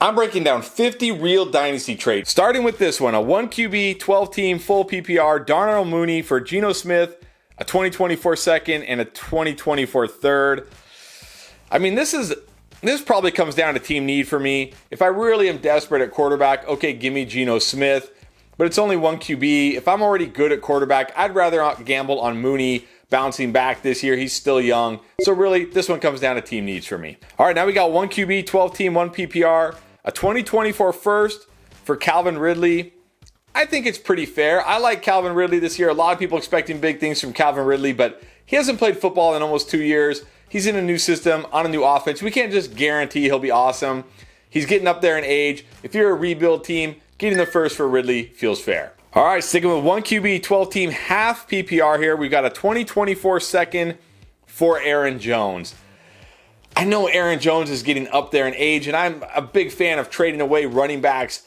I'm breaking down 50 real Dynasty trades, starting with this one, a 1 QB, 12 team, full PPR, Darnell Mooney for Geno Smith, a 2024 second, and a 2024 third. I mean, this probably comes down to team need for me. If I really am desperate at quarterback, okay, give me Geno Smith, but it's only 1 QB. If I'm already good at quarterback, I'd rather not gamble on Mooney bouncing back this year. He's still young. So really, this one comes down to team needs for me. All right, now we got 1 QB, 12 team, 1 PPR, a 2024 first for Calvin Ridley. I think it's pretty fair. I like Calvin Ridley this year. A lot of people expecting big things from Calvin Ridley, but he hasn't played football in almost 2 years. He's in a new system, on a new offense. We can't just guarantee he'll be awesome. He's getting up there in age. If you're a rebuild team, getting the first for Ridley feels fair. All right, sticking with 1 QB, 12 team, half PPR here. We've got a 2024 second for Aaron Jones. I know Aaron Jones is getting up there in age, and I'm a big fan of trading away running backs,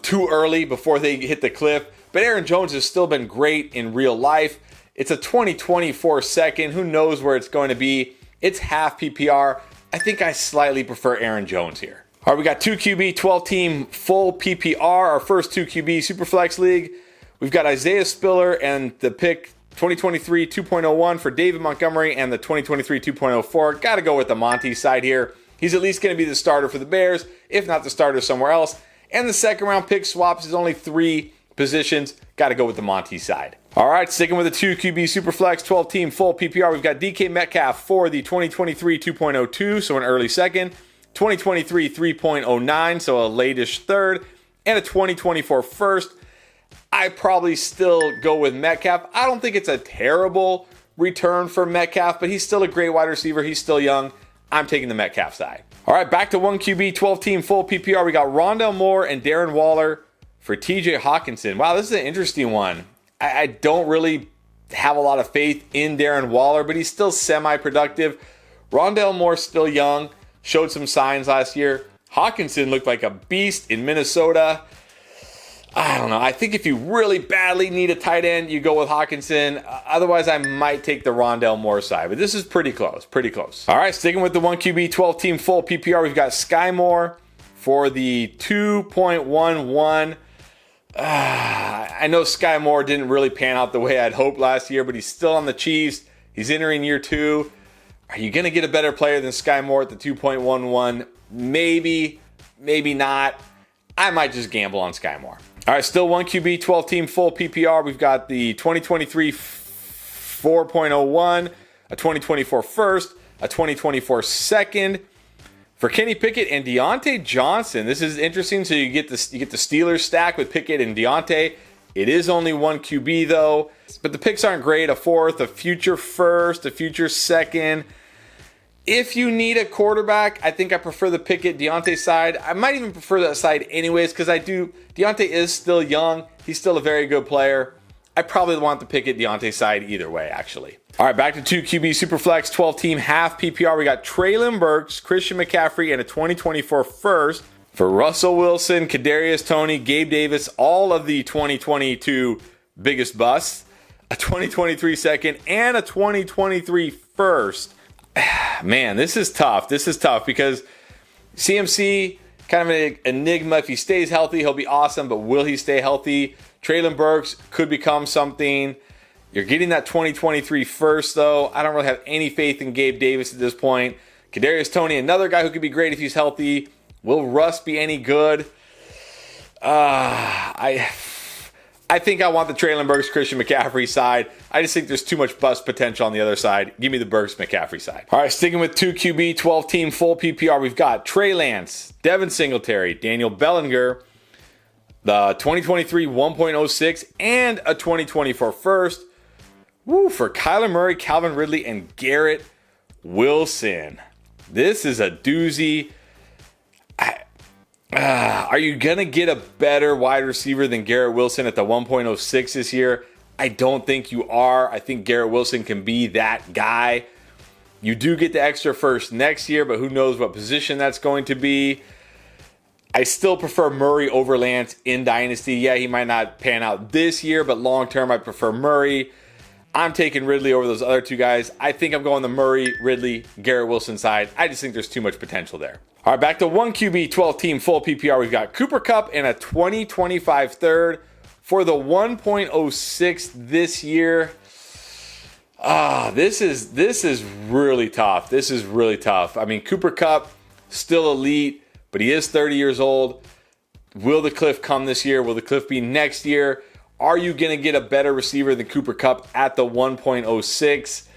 too early before they hit the cliff. But Aaron Jones has still been great in real life. It's a 2024 second. Who knows where it's going to be? It's half PPR. I think I slightly prefer Aaron Jones here. All right, we got 2 QB, 12 team, full PPR, our first 2 QB Superflex League. We've got Isaiah Spiller and the pick 2023 2.01 for David Montgomery and the 2023 2.04. Got to go with the Monty side here. He's at least going to be the starter for the Bears, if not the starter somewhere else. And the second round pick swaps is only 3 positions. Got to go with the Monty side. All right, sticking with the 2 QB Superflex, 12 team, full PPR. We've got DK Metcalf for the 2023 2.02, so an early second, 2023 3.09, so a late-ish third, and a 2024 first. I probably still go with Metcalf. I don't think it's a terrible return for Metcalf, but he's still a great wide receiver. He's still young. I'm taking the Metcalf side. All right, back to 1 QB, 12 team, full PPR. We got Rondale Moore and Darren Waller for TJ Hawkinson. Wow, this is an interesting one. I don't really have a lot of faith in Darren Waller, but he's still semi-productive. Rondale Moore still young, showed some signs last year. Hawkinson looked like a beast in Minnesota. I don't know. I think if you really badly need a tight end, you go with Hawkinson. Otherwise, I might take the Rondale Moore side. But this is pretty close. Pretty close. All right, sticking with the 1 QB, 12 team, full PPR, we've got Sky Moore for the 2.11. I know Sky Moore didn't really pan out the way I'd hoped last year, but he's still on the Chiefs. He's entering year 2. Are you going to get a better player than Sky Moore at the 2.11? Maybe, maybe not. I might just gamble on Sky Moore. All right, still 1 QB, 12 team, full PPR. We've got the 2023 4.01, a 2024 first, a 2024 second for Kenny Pickett and Deontay Johnson. This is interesting. So you get the Steelers stack with Pickett and Deontay. It is only 1 QB though, but the picks aren't great. A fourth, a future first, a future second. If you need a quarterback, I think I prefer the Pickett Deontay side. I might even prefer that side anyways because Deontay is still young. He's still a very good player. I probably want the Pickett Deontay side either way, actually. All right, back to 2 QB Superflex, 12 team, half PPR. We got Traylon Burks, Christian McCaffrey, and a 2024 first for Russell Wilson, Kadarius Toney, Gabe Davis, all of the 2022 biggest busts, a 2023 second, and a 2023 first. Man, this is tough. This is tough because CMC, kind of an enigma. If he stays healthy, he'll be awesome, but will he stay healthy? Traylon Burks could become something. You're getting that 2023 first, though. I don't really have any faith in Gabe Davis at this point. Kadarius Toney, another guy who could be great if he's healthy. Will Russ be any good? I think I want the Traylon Burks, Christian McCaffrey side. I just think there's too much bust potential on the other side. Give me the Burks, McCaffrey side. All right, sticking with 2 QB, 12 team, full PPR. We've got Trey Lance, Devin Singletary, Daniel Bellinger, the 2023 1.06, and a 2024 first. For Kyler Murray, Calvin Ridley, and Garrett Wilson. This is a doozy. Are you going to get a better wide receiver than Garrett Wilson at the 1.06 this year? I don't think you are. I think Garrett Wilson can be that guy. You do get the extra first next year, but who knows what position that's going to be. I still prefer Murray over Lance in Dynasty. Yeah, he might not pan out this year, but long term I prefer Murray. I'm taking Ridley over those other two guys. I think I'm going the Murray, Ridley, Garrett Wilson side. I just think there's too much potential there. All right, back to 1 QB, 12 team, full PPR. We've got Cooper Kupp and a 2025 third for the 1.06 this year. This is really tough. This is really tough. I mean, Cooper Kupp, still elite, but he is 30 years old. Will the cliff come this year? Will the cliff be next year? Are you going to get a better receiver than Cooper Kupp at the 1.06?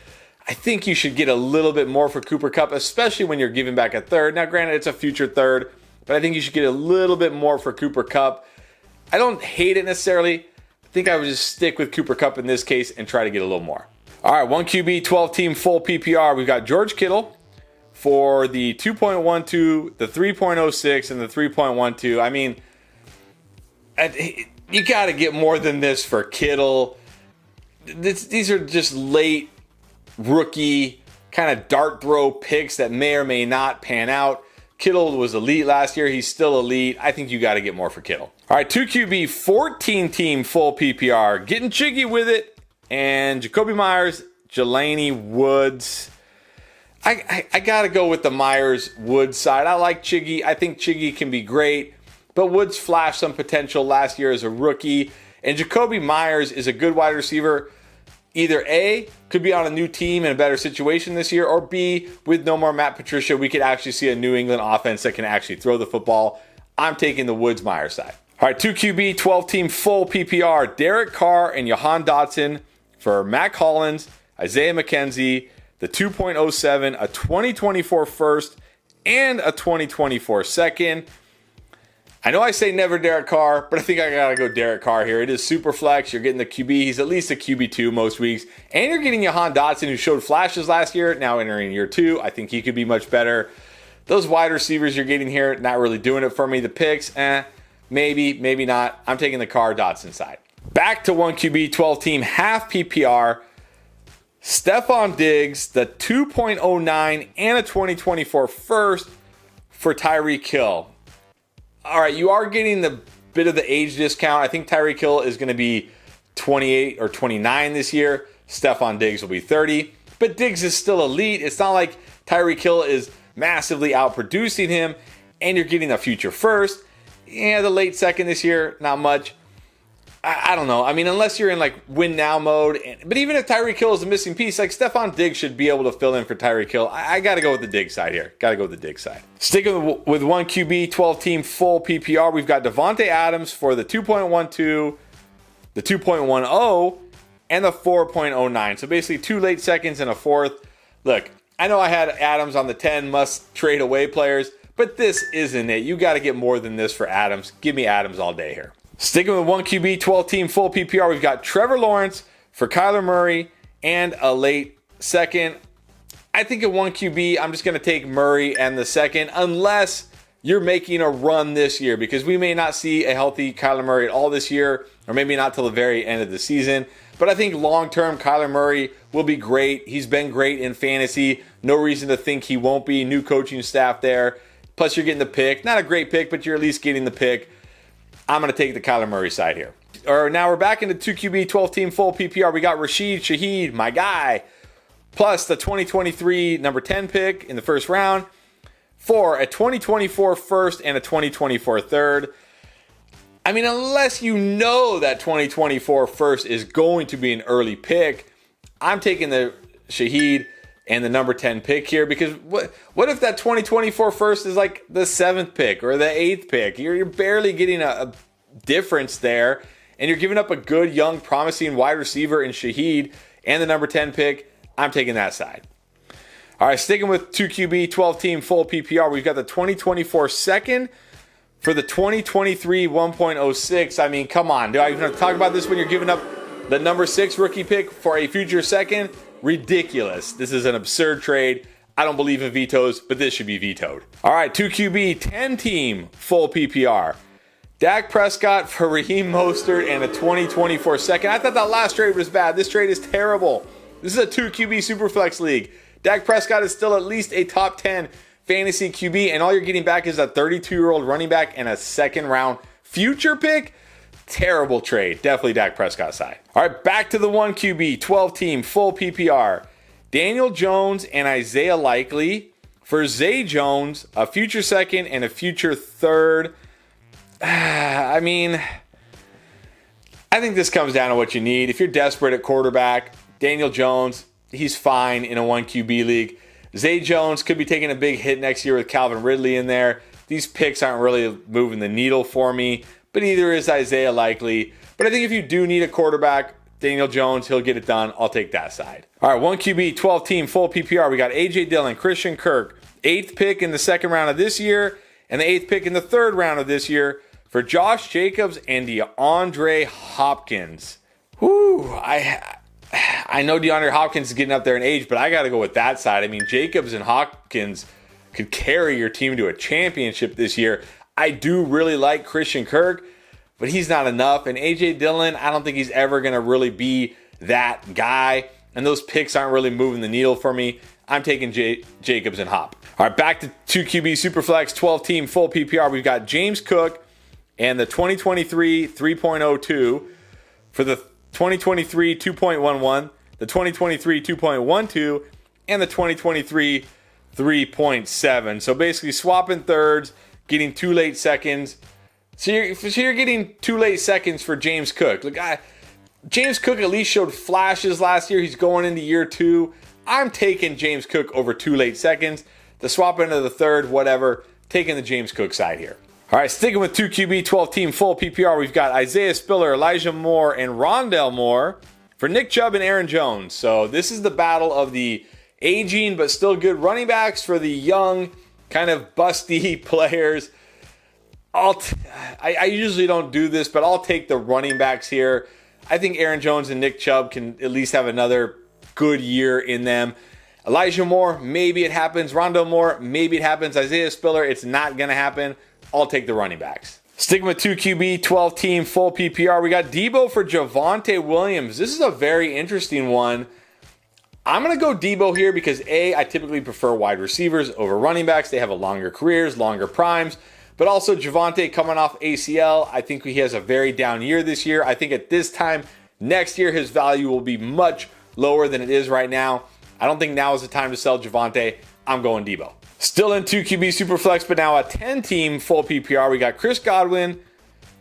I think you should get a little bit more for Cooper Kupp, especially when you're giving back a third. Now, granted, it's a future third, but I think you should get a little bit more for Cooper Kupp. I don't hate it necessarily. I think I would just stick with Cooper Kupp in this case and try to get a little more. All right, 1 QB, 12 team, full PPR. We've got George Kittle for the 2.12, the 3.06, and the 3.12. I mean, you got to get more than this for Kittle. These are just late rookie kind of dart throw picks that may or may not pan out. Kittle was elite last year. He's still elite. I think you got to get more for Kittle. All right, 2 QB, 14 team, full PPR. Getting jiggy with it. And Jacoby Myers, Jelani Woods. I got to go with the Myers-Woods side. I like Chiggy. I think Chiggy can be great. But Woods flashed some potential last year as a rookie. And Jacoby Myers is a good wide receiver. Either A, could be on a new team in a better situation this year, or B, with no more Matt Patricia, we could actually see a New England offense that can actually throw the football. I'm taking the Woods-Myers side. All right, 2 QB, 12 team, full PPR. Derek Carr and Jahan Dotson for Matt Collins, Isaiah McKenzie, the 2.07, a 2024 first, and a 2024 second. I know I say never Derek Carr, but I think I got to go Derek Carr here. It is Superflex. You're getting the QB. He's at least a QB2 most weeks. And you're getting Jahan Dotson, who showed flashes last year, now entering year 2. I think he could be much better. Those wide receivers you're getting here, not really doing it for me. The picks, maybe, maybe not. I'm taking the Carr Dotson side. Back to 1 QB, 12 team, half PPR. Stephon Diggs, the 2.09 and a 2024 first for Tyreek Hill. All right, you are getting the bit of the age discount. I think Tyreek Hill is going to be 28 or 29 this year. Stephon Diggs will be 30. But Diggs is still elite. It's not like Tyreek Hill is massively outproducing him, and you're getting a future first. Yeah, the late second this year, not much. I don't know. I mean, unless you're in like win now mode. But even if Tyreek Hill is a missing piece, like Stephon Diggs should be able to fill in for Tyreek Hill. I got to go with the Diggs side here. Got to go with the Diggs side. Sticking with 1 QB, 12 team, full PPR. We've got Devontae Adams for the 2.12, the 2.10, and the 4.09. So basically 2 late seconds and a fourth. Look, I know I had Adams on the 10 must trade away players, but this isn't it. You got to get more than this for Adams. Give me Adams all day here. Sticking with 1 QB, 12 team, full PPR, we've got Trevor Lawrence for Kyler Murray and a late second. I think at 1 QB, I'm just going to take Murray and the second, unless you're making a run this year, because we may not see a healthy Kyler Murray at all this year, or maybe not till the very end of the season. But I think long-term, Kyler Murray will be great. He's been great in fantasy. No reason to think he won't be. New coaching staff there. Plus, you're getting the pick. Not a great pick, but you're at least getting the pick. I'm going to take the Kyler Murray side here. Now we're back into 2 QB, 12 team, full PPR. We got Rashid Shaheed, my guy, plus the 2023 number 10 pick in the first round for a 2024 first and a 2024 third. I mean, unless you know that 2024 first is going to be an early pick, I'm taking the Shaheed and the number 10 pick here, because what if that 2024 first is like the 7th pick or the 8th pick? You're barely getting a difference there, and you're giving up a good, young, promising wide receiver in Shaheed and the number 10 pick. I'm taking that side. All right, sticking with 2 QB, 12 team, full PPR, we've got the 2024 second for the 2023 1.06. I mean, come on. Do I even have to talk about this when you're giving up the number 6 rookie pick for a future second? Ridiculous. This is an absurd trade. I don't believe in vetoes, but this should be vetoed. All right, 2 QB, 10 team, full PPR. Dak Prescott for Raheem Mostert and a 2024 second. I thought that last trade was bad. This trade is terrible. This is a 2 QB Superflex league. Dak Prescott is still at least a top 10 fantasy QB, and all you're getting back is a 32-year-old running back and a second round future pick. Terrible trade. Definitely Dak Prescott side. All right, back to the 1 QB, 12-team, full PPR. Daniel Jones and Isaiah Likely for Zay Jones, a future second and a future third. I mean, I think this comes down to what you need. If you're desperate at quarterback, Daniel Jones, he's fine in a 1 QB league. Zay Jones could be taking a big hit next year with Calvin Ridley in there. These picks aren't really moving the needle for me, but neither is Isaiah Likely. But I think if you do need a quarterback, Daniel Jones, he'll get it done. I'll take that side. All right, 1 QB, 12-team, full PPR. We got A.J. Dillon, Christian Kirk, 8th pick in the 2nd round of this year, and the 8th pick in the 3rd round of this year for Josh Jacobs and DeAndre Hopkins. Whew, I know DeAndre Hopkins is getting up there in age, but I got to go with that side. I mean, Jacobs and Hopkins could carry your team to a championship this year. I do really like Christian Kirk, but he's not enough. And A.J. Dillon, I don't think he's ever going to really be that guy. And those picks aren't really moving the needle for me. I'm taking Jacobs and Hop. All right, back to 2 QB Superflex, 12-team, full PPR. We've got James Cook and the 2023 3.02 for the 2023 2.11, the 2023 2.12, and the 2023 3.7. So basically swapping thirds, getting 2 late seconds. So you're getting 2 late seconds for James Cook. Look, James Cook at least showed flashes last year. He's going into year 2. I'm taking James Cook over 2 late seconds. The swap into the third, whatever. Taking the James Cook side here. All right, sticking with 2 QB, 12-team, full PPR, we've got Isaiah Spiller, Elijah Moore, and Rondale Moore for Nick Chubb and Aaron Jones. So this is the battle of the aging but still good running backs for the young, kind of busty players. I usually don't do this, but I'll take the running backs here. I think Aaron Jones and Nick Chubb can at least have another good year in them. Elijah Moore, maybe it happens. Rondale Moore, maybe it happens. Isaiah Spiller, it's not going to happen. I'll take the running backs. Sticking with 2 QB, 12-team, full PPR, we got Debo for Javonte Williams. This is a very interesting one. I'm going to go Debo here because, A, I typically prefer wide receivers over running backs. They have a longer careers, longer primes. But also Javonte coming off ACL, I think he has a very down year this year. I think at this time next year, his value will be much lower than it is right now. I don't think now is the time to sell Javonte. I'm going Debo. Still in 2 QB Superflex, but now a 10-team full PPR. We got Chris Godwin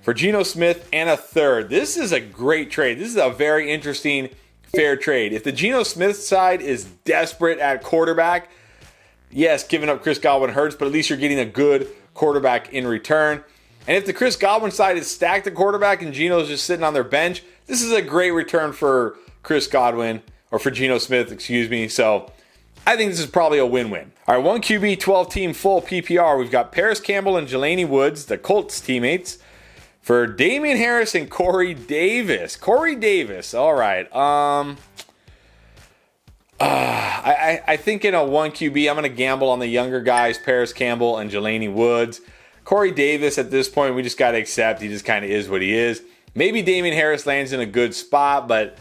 for Geno Smith and a third. This is a great trade. This is a very interesting, fair trade. If the Geno Smith side is desperate at quarterback, yes, giving up Chris Godwin hurts, but at least you're getting a good quarterback in return. And if the Chris Godwin side is stacked at quarterback and Geno's just sitting on their bench, this is a great return for Chris Godwin, or for Geno Smith, excuse me. So I think this is probably a win-win. All right, 1 QB, 12-team, full PPR. We've got Paris Campbell and Jelani Woods, the Colts teammates, for Damian Harris and Corey Davis. Corey Davis, all right. I think in a 1 QB, I'm going to gamble on the younger guys, Paris Campbell and Jelani Woods. Corey Davis, at this point, we just got to accept he just kind of is what he is. Maybe Damian Harris lands in a good spot, but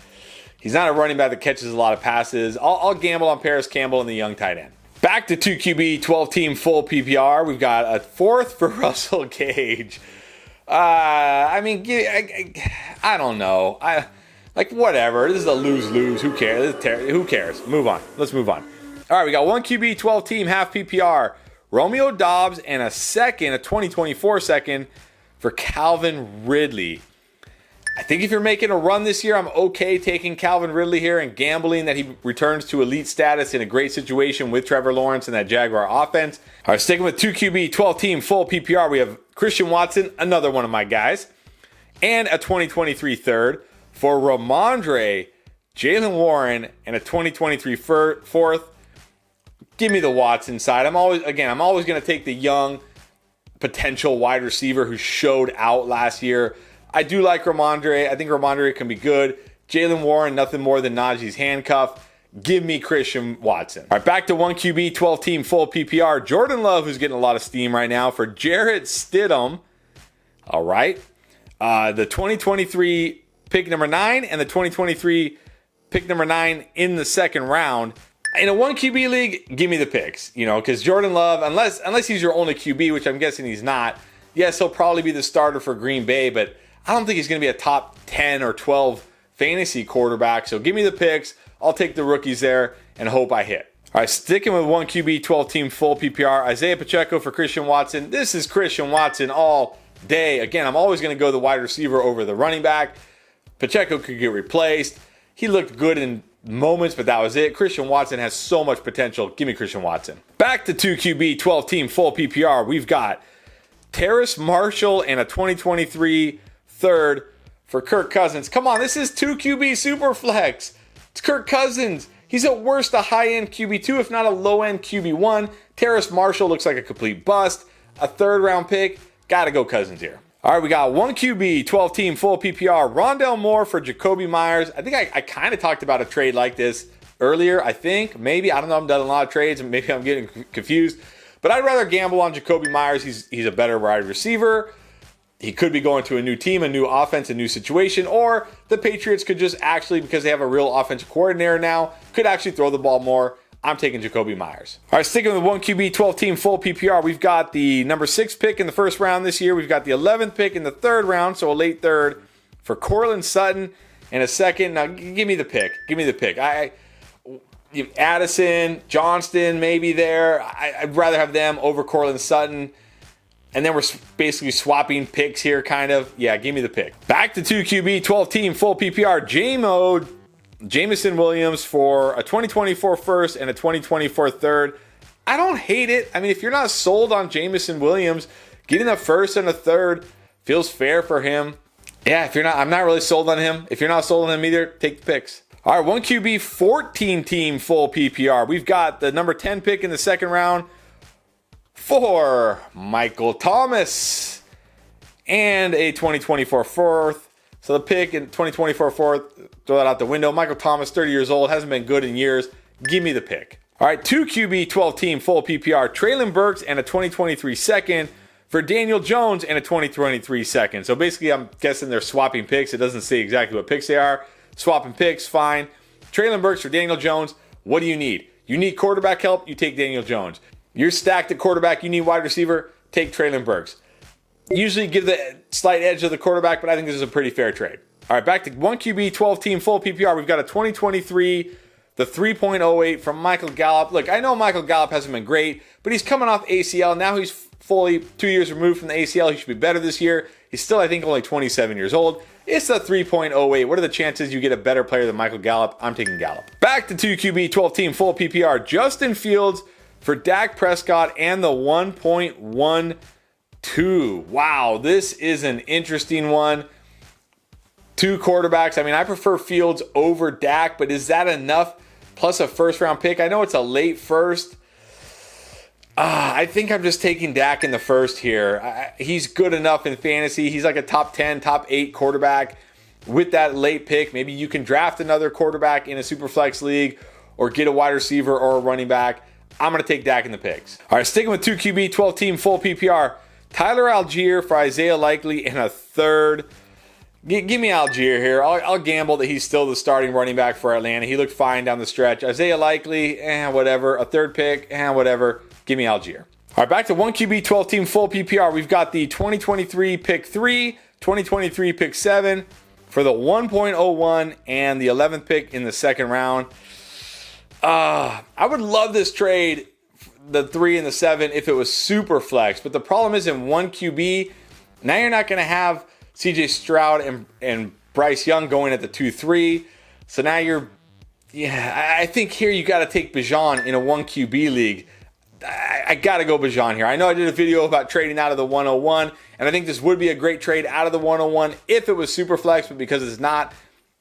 he's not a running back that catches a lot of passes. I'll gamble on Paris Campbell and the young tight end. Back to 2 QB, 12-team, full PPR. We've got a 4th for Russell Gage. I don't know. Whatever. This is a lose-lose. Who cares? Who cares? Move on. Let's move on. All right, we got 1 QB, 12-team, half PPR. Romeo Doubs and a 2024 second for Calvin Ridley. I think if you're making a run this year, I'm okay taking Calvin Ridley here and gambling that he returns to elite status in a great situation with Trevor Lawrence and that Jaguar offense. All right, sticking with 2 QB, 12-team, full PPR, we have Christian Watson, another one of my guys, and a 2023 third for Ramondre, Jalen Warren, and a 2023 fourth. Give me the Watson side. I'm always going to take the young potential wide receiver who showed out last year. I do like Ramondre. I think Ramondre can be good. Jalen Warren, nothing more than Najee's handcuff. Give me Christian Watson. All right, back to 1 QB, 12-team, full PPR. Jordan Love, who's getting a lot of steam right now, for Jarrett Stidham. All right. The 2023 pick number 9 and the 2023 pick number 9 in the 2nd round. In a 1 QB league, give me the picks. Because Jordan Love, unless he's your only QB, which I'm guessing he's not, yes, he'll probably be the starter for Green Bay, but I don't think he's going to be a top 10 or 12 fantasy quarterback. So give me the picks. I'll take the rookies there and hope I hit. All right, sticking with 1 QB, 12 team, full PPR. Isaiah Pacheco for Christian Watson. This is Christian Watson all day. Again, I'm always going to go the wide receiver over the running back. Pacheco could get replaced. He looked good in moments, but that was it. Christian Watson has so much potential. Give me Christian Watson. Back to 2 QB, 12 team, full PPR. We've got Terrace Marshall and a 2023 third for Kirk Cousins. Come on, this is 2 QB Superflex. It's Kirk Cousins. He's at worst a high-end QB2, if not a low-end QB1. Terrace Marshall looks like a complete bust. A third-round pick. Got to go Cousins here. All right, we got 1 QB, 12 team, full PPR. Rondell Moore for Jacoby Myers. I think I kind of talked about a trade like this earlier, I think. Maybe. I don't know. I've done a lot of trades, and maybe I'm getting confused. But I'd rather gamble on Jacoby Myers. He's a better wide receiver. He could be going to a new team, a new offense, a new situation, or the Patriots could just actually, because they have a real offensive coordinator now, could actually throw the ball more. I'm taking Jacoby Myers. All right, sticking with 1 QB, 12 team, full PPR, we've got the number 6 pick in the first round this year. We've got the 11th pick in the third round, so a late third for Cortland Sutton and a second. Now, give me the pick. Give me the pick. Addison, Johnston, maybe there. I'd rather have them over Cortland Sutton. And then we're basically swapping picks here, kind of. Yeah, give me the pick. Back to 2 QB, 12 team, full PPR. Jameson Williams for a 2024 first and a 2024 third. I don't hate it. I mean, if you're not sold on Jameson Williams, getting a first and a third feels fair for him. Yeah, if you're not, I'm not really sold on him. If you're not sold on him either, take the picks. All right, 1 QB, 14 team, full PPR. We've got the number 10 pick in the second round for Michael Thomas and a 2024 fourth. So the pick in 2024 fourth, throw that out the window. Michael Thomas, 30 years old, hasn't been good in years. Give me the pick. All right, 2 QB, 12 team, full PPR. Traylon Burks and a 2023 second for Daniel Jones and a 2023 second. So basically, I'm guessing they're swapping picks. It doesn't say exactly what picks they are. Swapping picks, fine. Traylon Burks for Daniel Jones. What do you need? You need quarterback help, you take Daniel Jones. You're stacked at quarterback, you need wide receiver, take Traylon Burks. Usually give the slight edge to the quarterback, but I think this is a pretty fair trade. All right, back to 1 QB, 12 team, full PPR. We've got a 2023, the 3.08 from Michael Gallup. Look, I know Michael Gallup hasn't been great, but he's coming off ACL. Now he's fully 2 years removed from the ACL. He should be better this year. He's still, I think, only 27 years old. It's the 3.08. What are the chances you get a better player than Michael Gallup? I'm taking Gallup. Back to 2 QB, 12 team, full PPR. Justin Fields for Dak Prescott and the 1.12. Wow, this is an interesting one. 2 quarterbacks. I mean, I prefer Fields over Dak, but is that enough? Plus a first round pick. I know it's a late first. I think I'm just taking Dak in the first here. He's good enough in fantasy. He's like a top 10, top 8 quarterback. With that late pick, maybe you can draft another quarterback in a Superflex league or get a wide receiver or a running back. I'm going to take Dak in the picks. All right, sticking with 2 QB, 12 team, full PPR. Tyler Algier for Isaiah Likely and a third. Give me Algier here. I'll gamble that he's still the starting running back for Atlanta. He looked fine down the stretch. Isaiah Likely, whatever. A third pick, whatever. Give me Algier. All right, back to 1 QB, 12 team, full PPR. We've got the 2023 pick 3, 2023 pick 7 for the 1.01 and the 11th pick in the second round. I would love this trade, the 3 and the 7, if it was super flex. But the problem is in 1 QB, now you're not going to have CJ Stroud and Bryce Young going at the 2-3. So now I think here you got to take Bijan in a 1 QB league. I got to go Bijan here. I know I did a video about trading out of the 101, and I think this would be a great trade out of the 101 if it was super flex, but because it's not,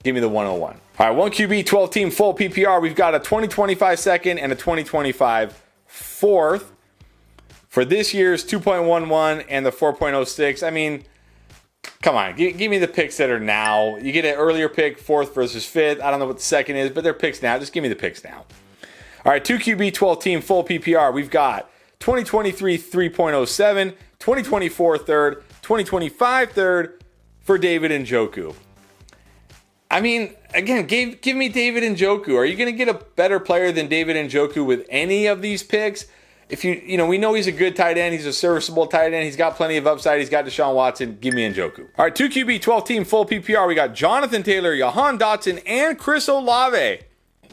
give me the 101. All right, 1 QB, 12 team, full PPR. We've got a 2025 second and a 2025 fourth for this year's 2.11 and the 4.06. I mean, come on, give me the picks that are now. You get an earlier pick, 4th versus 5th. I don't know what the second is, but they're picks now. Just give me the picks now. All right, 2 QB, 12 team, full PPR. We've got 2023 3.07, 2024 third, 2025 third for David Njoku. I mean, again, give me David Njoku. Are you going to get a better player than David Njoku with any of these picks? we know he's a good tight end. He's a serviceable tight end. He's got plenty of upside. He's got Deshaun Watson. Give me Njoku. All right, 2 QB, 12 team, full PPR. We got Jonathan Taylor, Jahan Dotson, and Chris Olave.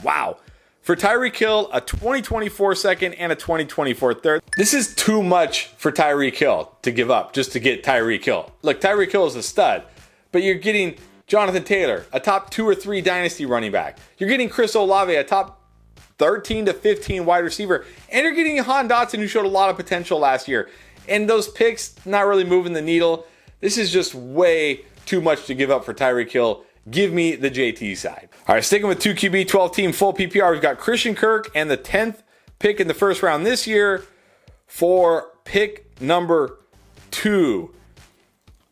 Wow. For Tyreek Hill, a 2024 second and a 2024 third. This is too much for Tyreek Hill to give up just to get Tyreek Hill. Look, Tyreek Hill is a stud, but you're getting Jonathan Taylor, a top 2 or 3 dynasty running back. You're getting Chris Olave, a top 13 to 15 wide receiver. And you're getting Jahan Dotson, who showed a lot of potential last year. And those picks not really moving the needle. This is just way too much to give up for Tyreek Hill. Give me the JT side. All right, sticking with 2 QB, 12 team, full PPR. We've got Christian Kirk and the 10th pick in the first round this year for pick number 2.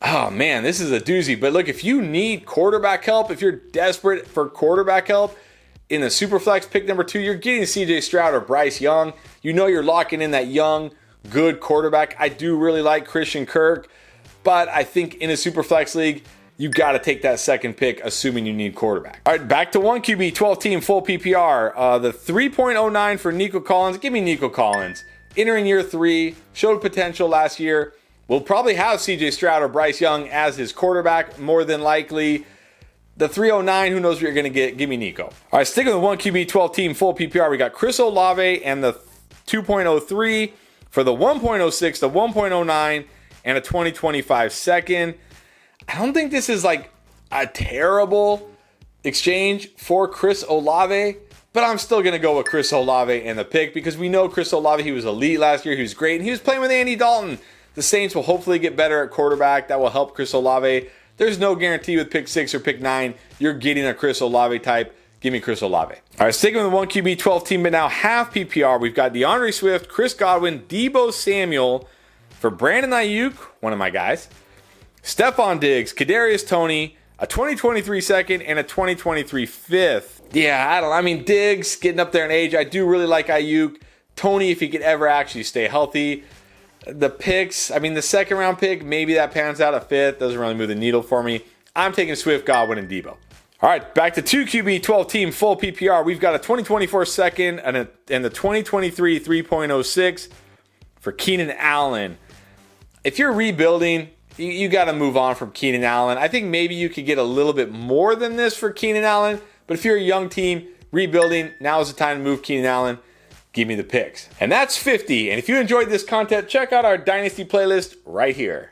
Oh, man, this is a doozy. But look, if you need quarterback help, if you're desperate for quarterback help, in the Superflex pick number 2, you're getting CJ Stroud or Bryce Young. You know you're locking in that young, good quarterback. I do really like Christian Kirk, but I think in a Superflex league, you got to take that second pick, assuming you need quarterback. All right, back to 1 QB, 12 team, full PPR. The 3.09 for Nico Collins. Give me Nico Collins. Entering year 3, showed potential last year. We'll probably have CJ Stroud or Bryce Young as his quarterback, more than likely. The 309, who knows what you're going to get? Give me Nico. All right, sticking with 1 QB, 12 team, full PPR. We got Chris Olave and the 2.03 for the 1.06, the 1.09, and a 2025 second. I don't think this is like a terrible exchange for Chris Olave, but I'm still going to go with Chris Olave and the pick because we know Chris Olave, he was elite last year. He was great, and he was playing with Andy Dalton. The Saints will hopefully get better at quarterback. That will help Chris Olave. There's no guarantee with pick 6 or pick 9 you're getting a Chris Olave type. Give me Chris Olave. All right, sticking with the 1 QB, 12 team, but now half PPR. We've got DeAndre Swift, Chris Godwin, Deebo Samuel for Brandon Ayuk, one of my guys, Stephon Diggs, Kadarius Toney, a 2023 second, and a 2023 fifth. Yeah, I mean, Diggs getting up there in age. I do really like Ayuk. Toney, if he could ever actually stay healthy. The picks, I mean, the second round pick, maybe that pans out. A fifth doesn't really move the needle for me. I'm taking Swift, Godwin, and Deebo. All right, back to 2 QB, 12 team, full PPR. We've got a 2024 second and the 2023 3.06 for Keenan Allen. If you're rebuilding, you got to move on from Keenan Allen. I think maybe you could get a little bit more than this for Keenan Allen, but if you're a young team rebuilding, now is the time to move Keenan Allen. Give me the picks. And that's 50. And if you enjoyed this content, check out our Dynasty playlist right here.